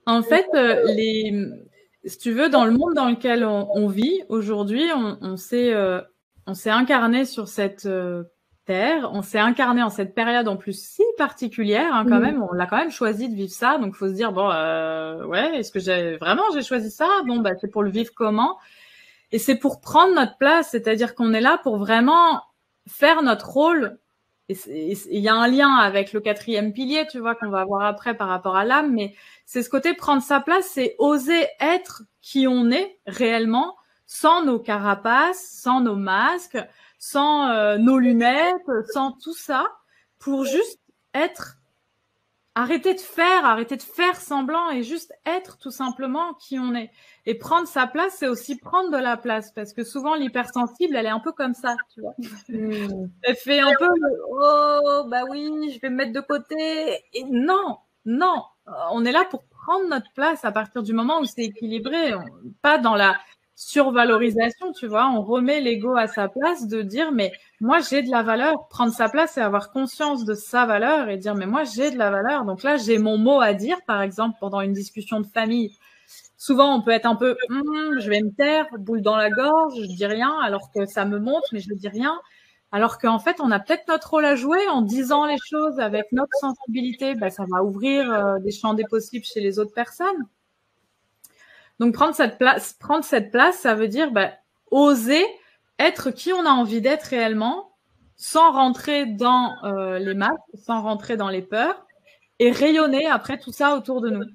En fait, si tu veux, dans le monde dans lequel on vit aujourd'hui, on s'est incarné sur cette terre, on s'est incarné en cette période en plus si particulière, hein, quand Mhm. même. On l'a quand même choisi de vivre ça, donc faut se dire bon, ouais, est-ce que j'ai choisi ça? Bon, bah c'est pour le vivre comment? Et c'est pour prendre notre place, c'est-à-dire qu'on est là pour vraiment faire notre rôle. Et il y a un lien avec le quatrième pilier, tu vois, qu'on va voir après par rapport à l'âme, mais c'est ce côté prendre sa place, c'est oser être qui on est réellement, sans nos carapaces, sans nos masques, sans nos lunettes, sans tout ça, pour juste être, arrêter de faire semblant et juste être tout simplement qui on est. Et prendre sa place, c'est aussi prendre de la place, parce que souvent l'hypersensible, elle est un peu comme ça, tu vois. Mhm. Elle fait un peu oh bah oui, je vais me mettre de côté. Et non, non, on est là pour prendre notre place à partir du moment où c'est équilibré, pas dans la survalorisation, tu vois. On remet l'ego à sa place de dire mais moi j'ai de la valeur. Prendre sa place et avoir conscience de sa valeur et dire mais moi j'ai de la valeur. Donc là j'ai mon mot à dire, par exemple pendant une discussion de famille. Souvent, on peut être un peu, je vais me taire, boule dans la gorge, je dis rien, alors que ça me monte, mais je ne dis rien. Alors qu'en fait, on a peut-être notre rôle à jouer en disant les choses avec notre sensibilité. Ben, ça va ouvrir des champs des possibles chez les autres personnes. Donc, prendre cette place, ça veut dire oser être qui on a envie d'être réellement, sans rentrer dans les masques, sans rentrer dans les peurs, et rayonner après tout ça autour de nous.